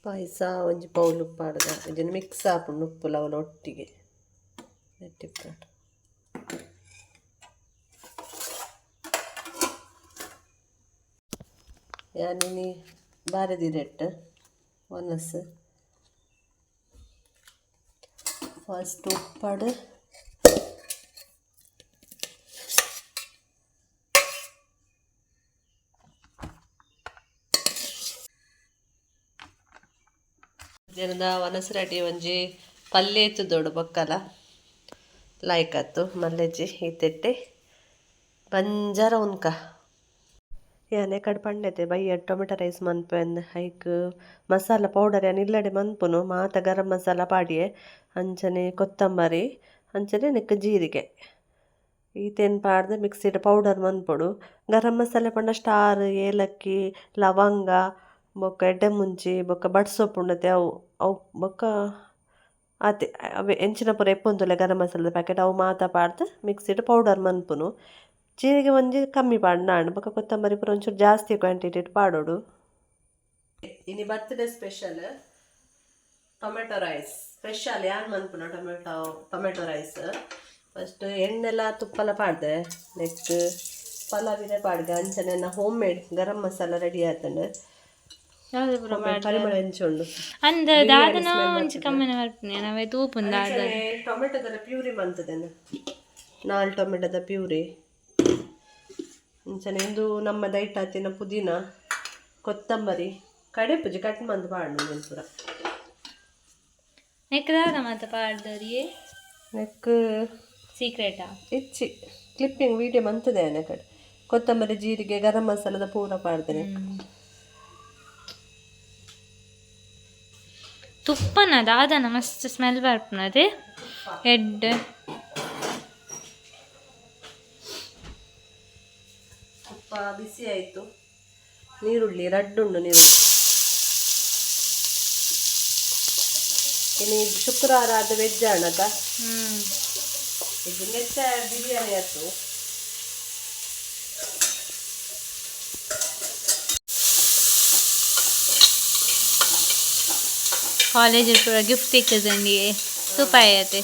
S1: ಪಾಯಸ ಒಂಜಿ ಪೌಲ್ ಉಪ್ಪಾಡ್ದ ಇದನ್ನು ಮಿಕ್ಸ್ ಆಪುಂಡು ಉಪ್ಪು ಲವಲ ಒಟ್ಟಿಗೆ ನೆಟ್ಟಿಪ್ಪಾಡು ಯಾನಿನಿ ಬಾರೆದಿರೆಟ್ ಒನಸ್ ಫಸ್ಟ್ ಉಪ್ಪಾಡು ಜನದ ಒನಸ್ ರೆಡಿ ಒಂಜಿ ಪಲ್ಯ ಎತ್ತುದೋಡು ಬೊಕ್ಕಲ ಲೈಕ್ ಆಯ್ತು ಮಲ್ಲೆಜ್ಜಿ ಈ ತೆಟ್ಟೆ ಬಂಜಾರ ಉನ್ಕ ಯಾನೆ ಕಡೆ ಪಂಡತೆ ಬಯ್ಯ ಟೊಮೆಟೊ ರೈಸ್ ಮನ್ಪೆಂದು ಹೈಕ್ ಮಸಾಲ ಪೌಡರ್ ಯಾನ್ ಇಲ್ಲಡೆ ಮನ್ಪುನು ಮಾತ ಗರಂ ಮಸಾಲ ಪಾಡಿಯೆ ಅಂಚನೆ ಕೊತ್ತಂಬರಿ ಅಂಚನೆ ನೆಕ್ ಜೀರಿಗೆ ಈತೇನು ಪಾಡ್ದು ಮಿಕ್ಸಿಡ್ ಪೌಡರ್ ಮನ್ಪೊಡು ಗರಂ ಮಸಾಲೆ ಪಂಡ ಸ್ಟಾರ್ ಏಲಕ್ಕಿ ಲವಂಗ ಬೊಕ್ಕ ಎಡ್ಡೆ ಮುಂಚಿ ಬೊಕ್ಕ ಬಡ್ ಸೊಪ್ಪು ಉಂಡತೆ ಅವು ಅವು ಬೊಕ್ಕ ಅದೇ ಅವೇ ಎಂಚಿನ ಪೂರ ಎಪ್ಪೊಂದುಲ್ಲೆ ಗರಂ ಮಸಾಲದ ಪ್ಯಾಕೆಟ್ ಅವು ಮಾತ ಪಾಡ್ದು ಮಿಕ್ಸಿಡ್ ಪೌಡರ್ ಮನ್ಪುನು ಜೀರಿಗೆ ಒಂಜಿ ಕಮ್ಮಿ ಪಾಡು ನಾಡು ಬೊಕ್ಕ ಕೊತ್ತಂಬರಿ ಪೂರ ಒಂಚೂರು ಜಾಸ್ತಿ ಕ್ವಾಂಟಿಟಿ ಪಾಡೋಡು ಇನಿ birthday special tomato rice special ಯಾರು ಮನ್ಪುನ ಟೊಮೆಟೊ ರೈಸ್ ಫಸ್ಟ್ ಎಣ್ಣೆಲ್ಲ ತುಪ್ಪಲ ಪಾಡ್ದೆ ನೆಕ್ಸ್ಟ್ ಪಲಾವಿನ ಪಾಡ್ಗೆ ಅಂಚನೆ homemade garam masala ready ಆಯ್ತಂಡು ಪರಿಮಳ ಹೆಂಚುಂಡು
S3: ಅಂದ ದಾದನ ಒಂಚ ಕಮ್ಮನ ಬರ್ಪುನೆ ನಾವೇ ತೂಪುಂದ
S1: ಟೊಮೆಟೊದ ಪ್ಯೂರಿ ಮಂತದೇನು 4 ಟೊಮೆಟೊದ ಪ್ಯೂರಿ ಅಂಚನೆ ಇಂದು ನಮ್ಮ ದೈಟ್ ಆತಿನ ಪುದೀನ ಕೊತ್ತಂಬರಿ ಕಡೆ ಪೂಜೆ ಕಟ್ ಮಂದು ಪಾಡು ನೆನ್ಪುರ
S3: ನೆಕ್ ದಾದ ಮಾತ ಪಾಡ್ದರಿಯೇ
S1: ನೆಕ್
S3: ಸೀಕ್ರೆಟಾ
S1: ಇಚ್ಚಿ ಕ್ಲಿಪ್ಪಿಂಗ್ ವಿಡಿಯೋ ಮಂತದೆ ಅನ್ನ ಕಡೆ ಕೊತ್ತಂಬರಿ ಜೀರಿಗೆ ಗರಂ ಮಸಾಲದ ಪೂರ ಪಾಡ್ದೇನೆ
S3: ತುಪ್ಪನ ದಾದನ ಮಸ್ತ್ ಸ್ಮೆಲ್ ಬರ್ಪುನದೆ ಎಡ್
S1: ತುಪ್ಪ ಬಿಸಿ ಆಯಿತು ನೀರುಳ್ಳಿ ರಡ್ಡುಂಡು ನೀರುಳ್ಳಿ ಇನ್ನು ಶುಕ್ರವಾರ ಆದ ವೆಜ್ ಅಣ್ಣದ ಇದು ನೆಚ್ಚ ಬಿರಿಯಾನಿ ಆಯ್ತು
S3: ಕಾಲೇಜ್ ಪೂರ ಗಿಫ್ಟ್ ಇಕ್ಕದಂಡಿ ತುಪಾಯತೆ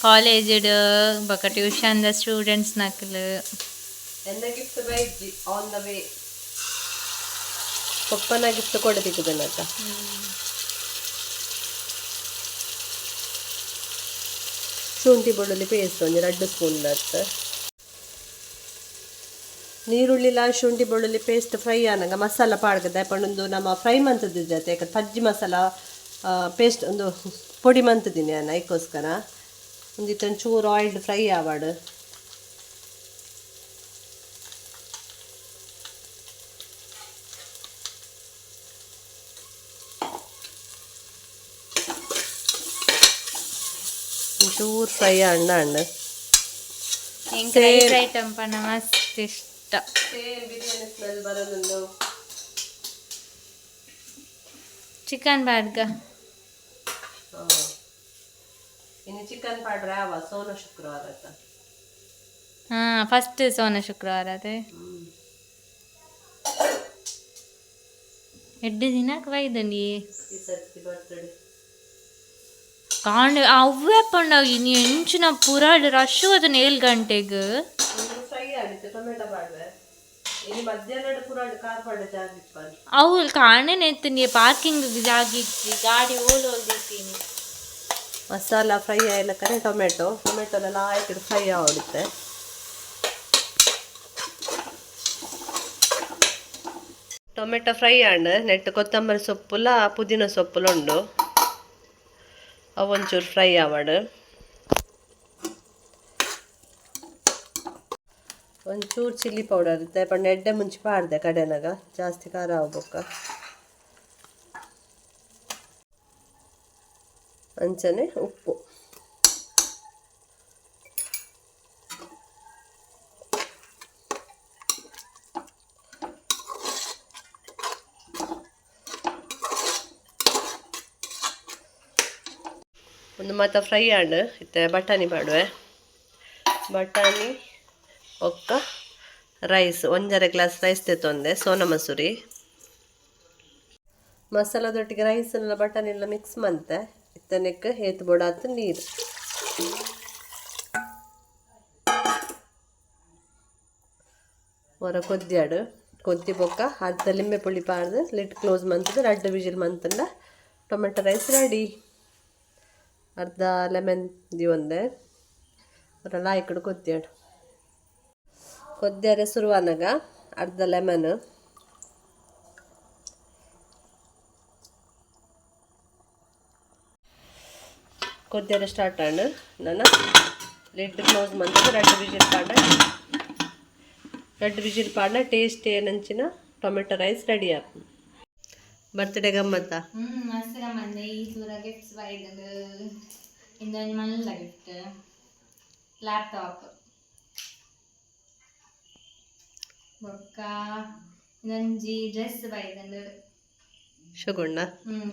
S3: ಕಾಲೇಜ್ ಬೊಕ ಟ್ಯೂಷನ್ ದ ಸ್ಟೂಡೆಂಟ್ಸ್ ನಕ್ಲು
S1: ಎನ್ನ ಗಿಫ್ಟ್ ಬೈಜಿ ಆನ್ ದ ವೇ ಪಪ್ಪನ ಗಿಫ್ಟ್ ಕೊಡದಿಕ್ಕದನ್ನತ್ತ ಶುಂಠಿ ಬೆಳ್ಳುಳ್ಳಿ ಪೇಸ್ಟ್ ಒಂದು 2 ಸ್ಪೂನ್ ಅತ್ತ ನೀರುಳ್ಳಿಲ ಶುಂಠಿ ಬೆಳ್ಳುಳ್ಳಿ ಪೇಸ್ಟ್ ಫ್ರೈ ಆನಂಗ ಮಸಾಲ ಪಾಡ್ಗದ ಪಂಡೊಂದು ನಮ್ಮ ಫ್ರೈ ಮಂತದ ಜೊತೆ ಯಾಕಂದ್ರೆ ಪಜ್ಜಿ ಮಸಾಲ ಪೇಸ್ಟ್ ಒಂದು ಪೊಡಿ ಮಂತದಿನಿ ನಾನು ಅದಕ್ಕೋಸ್ಕರ ಒಂದಿತ್ತು ಚೂರು ಆಯಿಲ್ ಫ್ರೈ ಆವಾಡು ಚೂರು ಫ್ರೈ ಅಣ್ಣ
S3: ರೈಸ್ ಐಟಮ್ ಪನ್ನ ಮಸ್ತ್ ಇಷ್ಟ
S1: ಬಿರಿಯಾನಿ ಸ್ಮೆಲ್ ಬರೋದೊಂದು
S3: ಚಿಕನ್ ಬಾಡ್ಗ
S1: ಇನ್ನು ಚಿಕನ್ ಪಾಡ್ರೆ ಅವ ಸೋನ ಶುಕ್ರವಾರ
S3: ಫಸ್ಟ್ ಸೋನ ಶುಕ್ರವಾರ ಅದೇ ಎಡ್ಡು ದಿನಕ್ಕೆ ವೈದನಿ
S1: ಈ ಸರ್ತಿ ಬರ್ತಡೆ
S3: ಕಾಂಡ ಅವೇ ಪಂಡಾಗಿ ನೀ ಎಂಚಿನ ಪುರಾಡ್ ರಶ್ ಅದನ್ನ 7 ಗಂಟೆಗೆ
S1: ಫ್ರೈ ಆಗಿತ್ತು ಟೊಮೆಟೊ ಪಾಡ್ರೆ ಇನ್ನು ಮಧ್ಯಾಹ್ನ ಪುರಾಡ್ ಕಾರ್ ಪಾಡ ಜಾಗಿಪ್ಪ
S3: ಅವು ಕಾಣೆನೆ ನೀ ಪಾರ್ಕಿಂಗ್ ಜಾಗಿತ್ತು ಗಾಡಿ ಓಲ್ದಿತ್ತೀನಿ
S1: ಮಸಾಲ ಫ್ರೈ ಆಯ್ಲ ಕರೆ ಟೊಮೆಟೊಲೆಲ್ಲ ಹಾಕಿಟ್ಟು ಫ್ರೈ ಆಡುತ್ತೆ ಟೊಮೆಟೊ ಫ್ರೈ ಆಂಡ್ ನೆಟ್ಟು ಕೊತ್ತಂಬರಿ ಸೊಪ್ಪುಲ ಪುದೀನ ಸೊಪ್ಪುಲ ಉಂಡು ಅವು ಒಂಚೂರು ಫ್ರೈ ಆವಾಡು ಒಂಚೂರು ಚಿಲ್ಲಿ ಪೌಡರ್ ಇರುತ್ತೆ ಪಂಡ ಎಡ್ಡೆ ಮುಂಚೆ ಪಾಡ್ದೆ ಕಡೆನಾಗ ಜಾಸ್ತಿ ಖಾರ ಆಗ್ಬೇಕ ಅಂಚನೆ ಉಪ್ಪು ಒಂದು ಮಾತ ಫ್ರೈ ಆಂಡ್ ಇತ್ತೆ ಬಟಾಣಿ ಮಾಡುವೆ ಬಟಾಣಿ ಒಕ್ಕ ರೈಸ್ 1.5 ಗ್ಲಾಸ್ ರೈಸ್ ತೆತ್ತೊಂದೆ ಸೋನಾ ಮಸೂರಿ ಮಸಾಲದೊಟ್ಟಿಗೆ ರೈಸನ್ನೆಲ್ಲ ಬಟಾಣಿ ಎಲ್ಲ ಮಿಕ್ಸ್ ಮಂತೆ ಇತ್ತನಕ್ಕೆ ಹೇತ್ ಬೋಡಾತು ನೀರು ಹೊರ ಕೊದ್ದಿ ಬೊಕ್ಕ ಅರ್ಧ ಲಿಂಬೆ ಪುಳಿ ಪಾರ್ದು ಲಿಡ್ ಕ್ಲೋಸ್ ಮಂತದ 2 ವಿಜಿಲ್ ಮಂತಂಡ ಟೊಮೆಟೊ ರೈಸ್ ರೆಡಿ ಅರ್ಧ ಲೆಮನ್ ಒಂದೆ ಅವರೆಲ್ಲ ಇಕ್ಕಡು ಕೊದ್ದಿಯಾರೆ ಸುರುವಾನಾಗ ಅರ್ಧ ಲೆಮನ್ ಕೊದ್ದಿಯಾರೆ ಸ್ಟಾರ್ಟ್ ಆಂಡ್ ನಾನು ಲಿಡ್ ಕ್ಲೋಸ್ ಮಂತದ 2 ವಿಜಿಲ್ ಪಾಡ್ನ ಟೇಸ್ಟ್ ಏನಂಚಿನ ಟೊಮೆಟೊ ರೈಸ್ ರೆಡಿ ಆಪು ಬರ್ತ್ಡೇ ಗಮ್ಮತ್ತ
S3: ಮಸ್ತ್ ಗಮ್ಮಂದೆ ಈ ತೂರ ಗಿಫ್ಟ್ಸ್ ಬೈದದು ಇಂದೊಂದು ಮಲ್ಲ ಗಿಫ್ಟ್ ಲ್ಯಾಪ್ಟಾಪ್ ಬೊಕ್ಕ ಇನ್ನೊಂಜಿ ಡ್ರೆಸ್ ಬೈದಂದು
S1: ಶುಗುಣ್ಣ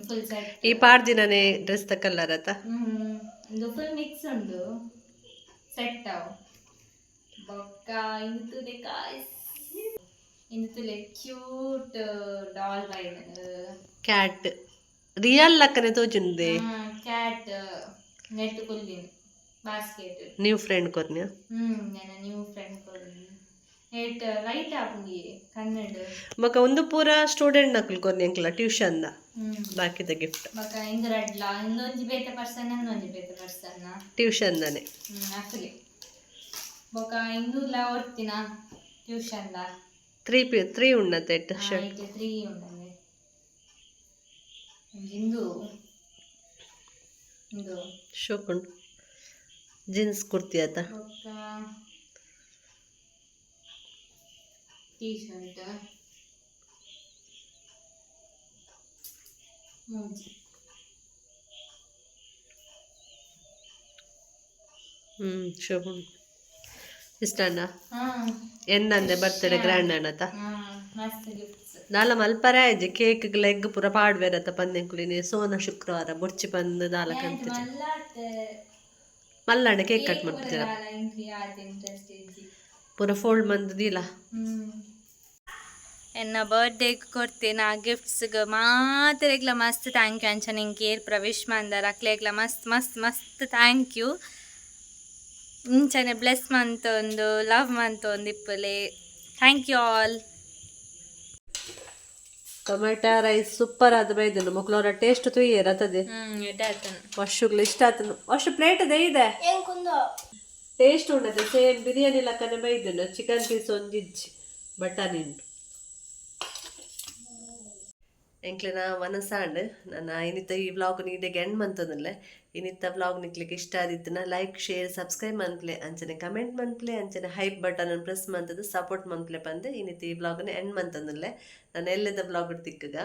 S3: ಫುಲ್ ಸೆಟ್
S1: ಈ ಪಾಡ್ದಿನನೇ ಡ್ರೆಸ್ ತಕಲ್ಲರತ
S3: ಒಂದು ಫುಲ್ ಮಿಕ್ಸ್ ಉಂಡು ಸೆಟ್ ಅವು ಬೊಕ್ಕ ಇಂದುಲೆ ಕಾಯ್ಸ್ ಇಂದುಲೆ ಕ್ಯೂಟ್ ಡಾಲ್ ಬೈದಂದು
S1: ಕ್ಯಾಟ್ ರಿಯಲ್ ಲಕ್ಕನೆ ತೋಜುಂದೆ
S3: ಕ್ಯಾಟ್ ನೆಟ್ ಕುಲ್ಲಿನ್ ಬಾಸ್ಕೆಟ್
S1: ನ್ಯೂ ಫ್ರೆಂಡ್ ಕೊರ್ನ್ಯ
S3: ನನ್ನ ನ್ಯೂ ಫ್ರೆಂಡ್ ಕೊಲ್ಲಿ ಏಟ್ ಲೈಟ್ ಆಪುಂಡಿ ಕನ್ನಡ
S1: ಬೊಕ ಒಂದು ಪೂರ ಸ್ಟೂಡೆಂಟ್ ನಕುಲು ಕೊರ್ನ್ಯಂಕ್ಲ ಟ್ಯೂಷನ್ದ ಬಾಕಿದ ಗಿಫ್ಟ್
S3: ಬೊಕ ಇಂದು ರಡ್ಲ ಇಂದೊಂಜಿ ಬೇತೆ ಪರ್ಸನ್ ಇನ್ನೊಂಜಿ ಬೇತೆ ಪರ್ಸನ್
S1: ಟ್ಯೂಷನ್ದನೆ
S3: ಅಕ್ಲಿ ಬೊಕ ಇಂದುಲ ಒರ್ತಿನ ಟ್ಯೂಷನ್ದ
S1: 3 ಉಣ್ಣತ್ತೆ ಶರ್ಟ್
S3: 3 ಉಂಡಂದೆ ಇಂದು ಇಂದು
S1: ಶೋಕುಂಡು ಜೀನ್ಸ್ ಕುರ್ತಿ ಆತ
S3: ಬೊಕ್ಕ ಟೀ ಶರ್ಟ್ ಮೂಜಿ
S1: ಶೋಕುಂಡು ಇಷ್ಟಣ್ಣ ಎನ್ನಂದೆ ಬರ್ತ್ಡೇ ಗ್ರ್ಯಾಂಡ್ ಅಣ್ಣತ
S3: ಮಸ್ತ್ ಗಿಫ್ಟ್ಸ್
S1: ನಾಲ ಮಲ್ಪರೆ ಆಯ್ಜಿ ಕೇಕ್ ಲೆಗ್ ಪೂರ ಪಾಡ್ವೇರತ ಪಂದೆಂಕುಲಿನಿ ಸೋನ ಶುಕ್ರವಾರ ಬೊರ್ಚಿ ಪಂದ್ ದಾಲ ಕಂತ ಮಲ್ಲಣ್ಣ ಕೇಕ್ ಕಟ್ ಮಾಡ್ತೀರ ಪೂರ ಫೋಲ್ಡ್ ಮಂದದಿಲ್ಲ
S3: ಎನ್ನ ಬರ್ಡೇಗೆ ಕೊಡ್ತೇನೆ ಆ ಗಿಫ್ಟ್ಸ್ಗೆ ಮಾತ್ರೆಗ್ಲ ಮಸ್ತ್ ಥ್ಯಾಂಕ್ ಯು ಅಂಚ ನಿಂಗೆ ಏರ್ ಪ್ರವೇಶ್ ಮಂದರ ಅಕ್ಲೆಗ್ಲ ಮಸ್ತ್ ಮಸ್ತ್ ಮಸ್ತ್ ಥ್ಯಾಂಕ್ ಯು ಇಂಚನೆ ಬ್ಲೆಸ್ ಮಂತೊಂದು ಲವ್ ಮಂತೊಂದು ಇಪ್ಪಲೆ thank you all
S1: tomato rice super ಆದ ಬೈದನು ಮಕ್ಕಳವರ ಟೇಸ್ಟ್ ತುಯ್ಯರ್ ಅತದೆ ವರ್ಷಗಳು ಇಷ್ಟ ಆತನು ವರ್ಷ ಪ್ಲೇಟ್ ಅದೇ ಇದೆ ಟೇಸ್ಟ್ ಉಂಡದೆ ಸೇಮ್ ಬಿರಿಯಾನಿ ಲಕ್ಕನೆ ಬೈದನು ಚಿಕನ್ ಪೀಸ್ ಒಂದಿಜ್ಜಿ ಬಟನ್ ಇಂಡು ಎಂಕ್ಲೆನ ಮನಸ್ಸಾಂಡ್ ನಾನು ಇನ್ನಿತ್ತ ಈ ವ್ಲಾಗ್ ನೀಡೆಗೆ ಎಂಡ್ ಮಂತದಲ್ಲೇ ಇನ್ನಿತ್ತ ವ್ಲಾಗ್ ನಿಕ್ಲಿಕ್ಕೆ ಇಷ್ಟ ಆದಿತ್ತನ ಲೈಕ್ ಶೇರ್ ಸಬ್ಸ್ಕ್ರೈಬ್ ಮನ್ಪ್ಲೆ ಅಂಚನೆ ಕಮೆಂಟ್ ಮನ್ಪ್ಲೆ ಅಂಚನೆ ಹೈಪ್ ಬಟನ್ ಪ್ರೆಸ್ ಮಂತದ್ದು ಸಪೋರ್ಟ್ ಮನ್ಪ್ಲೆ ಬಂದೆ ಇನ್ನಿತ್ತ ಈ ವ್ಲಾಗ್ನ ಎಂಡ್ ಮಂತದಲ್ಲೇ ನಾನು ಎಲ್ಲದ ವ್ಲಾಗ್ ತಿಕ್ಕಗ